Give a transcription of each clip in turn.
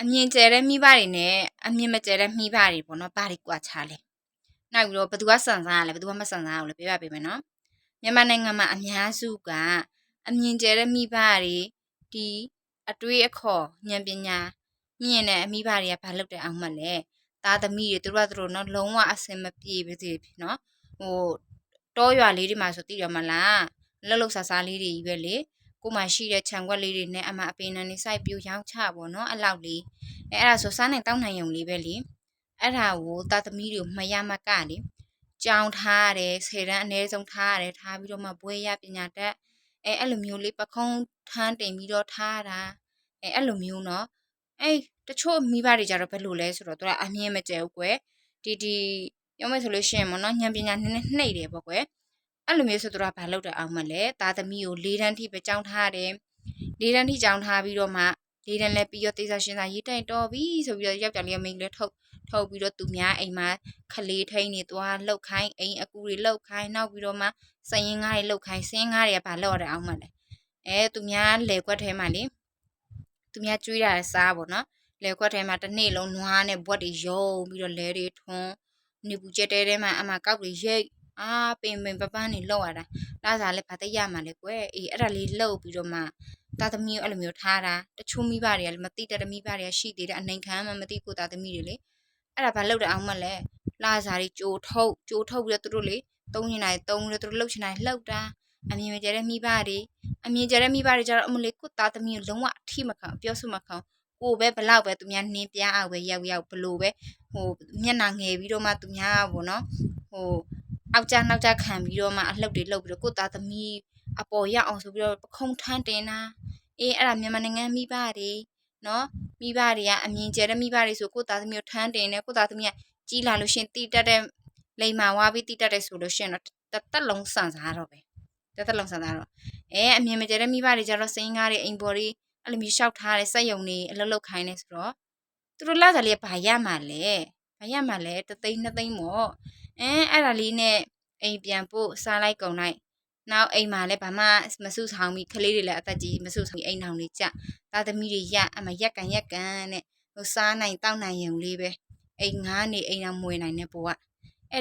အမြင်ကျဲတဲ့မိဘတွေနဲ့အမြင်မကျဲတဲ့မိဘတွေပေါ့နော်ဘာတွေကွာခြားလဲနောက်ပြီးတော့ဘယ်သူကစံစားရလဲဘယ်သူကမစံစားဘူးလဲပြပြပေးမယ်နော်မြန်မာနိုင်ငံမှာအများစုကအမြင်ကျဲတဲ့မိဘတွေဒီအတွေးအခေါ်ဉာဏ်ပညာမြင့်တဲ့အမိဘတွေကဘာလုပ်တဲ့အောင်မလဲသားသမီးတွေသူတို့နော်လုံးဝအစင်မပြေပါစေနော်တောရွာလေးတွေမှာဆိုသိရမလားလှုပ်ဆာဆာလေးတွေကြီးပဲလေကိုမှရှိတဲ့ခြံခွက်လေးတွေနဲ့အမအပင်နန်းနေစိုက်ပြူရောင်းချပေါ့နော်အဲ့လောက်လေးအဲ့ဒါဆိုစားနိုင်တောင်းနိုင်ုံလေးပဲလေအဲ့ဒါကိုသားသမီးတွေမရမကလေကြောင်းထားရတယ်10တန်းအနည်းဆုံးထားရတယ်ထားပြီးတော့မှဘွဲရပညာတတ်အဲ့လိုမျိုးလေးပခုံးထမ်းတင်ပြီးတော့ထားတာအဲ့လိုမျိုးနော်တချို့မိဘတွေကြတော့ဘယ်လိုလဲဆိုတော့သူကအမြင်မကျဲဘူးကွယ်ဒီပြောမယ်ဆိုလို့ရှိရင်ပေါ့နော်ဉာဏ်ပညာနည်းနည်းနှိမ့်တယ်ပေါ့ကွယ်အဲ့လိုမျိုးဆိုတော့ဘာလုပ်တဲ့အောင်မလဲသားသမီးကို၄တန်းထိပဲကြောင်းထားတယ်၄တန်းထိကြောင်းထားပြီးတော့မှ၄တန်းလဲပြီးတော့တေးစာရှင်စာရေးတိုင်တော်ပြီဆိုပြီးတော့ယောက်ျားလေးမိန်းကလေးထုတ်ပြီးတော့သူများအိမ်မှာခလေးထိန်နေသွားလှုပ်ခိုင်းအိမ်အကူတွေလှုပ်ခိုင်းနောက်ပြီးတော့မှစရင်ငါးတွေလှုပ်ခိုင်းစင်းငါးတွေကဘာလှုပ်ရတဲ့အောင်မလဲသူများလေကွက်ထဲမှာလေသူများကျွေးရတဲ့စားပေါ့နော်လေခွက်ထဲမှာတစ်နေ့လုံးနွားနဲ့ဘွက်တွေရုံပြီးတော့လဲတွေထွန်းနေပူကျဲတဲထဲမှာအမကောက်တွေရိတ်ပင်ပပန်းနေလောက်ရတာလာစားလဲဘာသိရမှာလဲကွယ်အဲ့ဒါလေးလှုပ်ပြီးတော့မှသားသမီးကိုအဲ့လိုမျိုးထားတာတချို့မိဘတွေကလည်းမသိတဲ့မိဘတွေကရှိသေးတယ်အနိုင်ခံမှမသိကိုသားသမီးတွေလေအဲ့ဒါဘာလှုပ်တဲ့အောင်မလဲလာစားတွေကြိုထုတ်ပြီးတော့သူတို့လေသုံးနေသူတို့လှုပ်ချင်တိုင်းလှုပ်တာအမြင်ကျတဲ့မိဘတွေကျတော့အမလေးကိုသားသမီးကိုလုံးဝအထိမခံပြောစုမခံကိုပဲဘလောက်ပဲသူများနှင်းပြအောင်ပဲရောက်ဘလို့ပဲမျက်နှာငယ်ပြီးတော့မှသူများပေါ့နော်အောက်ကြနောက်ကြခံပြီးတော့မှအလှုပ်တွေလှုပ်ပြီးတော့ကိုသားသမီးအပေါ်ရအောင်ဆိုပြီးတော့ပခုံးထမ်းတင်တာအဲ့ဒါမြန်မာနိုင်ငံမိဘတွေနော်မိဘတွေကအမြင်ကျတဲ့မိဘတွေဆိုကိုသားသမီးကိုထမ်းတင်တယ်ကိုသားသမီးကကြီးလာလို့ရှင်တိတက်တဲ့လိမ်မာဝါပြီးတိတက်တဲ့ဆိုလို့ရှင်တော့တက်လုံးစံစားတော့ပဲတက်လုံးစံစားတော့အမြင်မကျတဲ့မိဘတွေကြတော့စိန်ကားတွေအိမ်ပေါ်တွေအဲ့လိုမျိုးရှောက်ထားတဲ့စက်ယုံတွေအလုပ်ခိုင်းနေဆိုတော့သူတို့လာစားလေးဘာရမှာလဲတသိန်း2သိန်းပေါ့အဲ့ဒါလေးနဲ့အိမ်ပြန်ပို့စားလိုက်ကုန်လိုက်နောက်အိမ်မှာလည်းဘာမှမစုဆောင်ပြီးကလေးတွေလည်းအသက်ကြီးမစုဆောင်အိမ်ထောင်တွေကြသားသမီးတွေရအမရက်ကန်နဲ့စားနိုင်တောက်နိုင်ရုံလေးပဲအိမ်ငားနေအိမ်အောင်မွေနိုင်တဲ့ဘဝ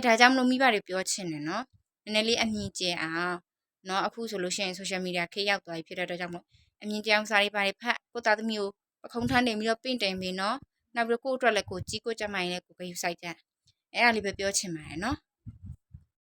ဒါကြောင့်မလို့မိဘတွေပြောချင်တယ်နော်နည်းနည်းလေးအမြင်ကျအောင်နော်အခုဆိုလို့ရှိရင် social media ခေတ်ရောက်သွားပြီဖြစ်တဲ့အတွက်ကြောင့်မို့အမြင်ကျအောင်စာရေးပါတယ်ဖတ်ကိုသားသမီးကိုပခုံးထမ်းတင်ပြီးတော့ပင့်တင်ပြီးနော်နောက်ပြီးကိုအတွက်လည်းကိုကြီးကိုကြမ်းမိုင်းလည်းကိုဂရုစိုက်ကြအဲ့ဒါလေးပဲပြောချင်ပါတယ်နော်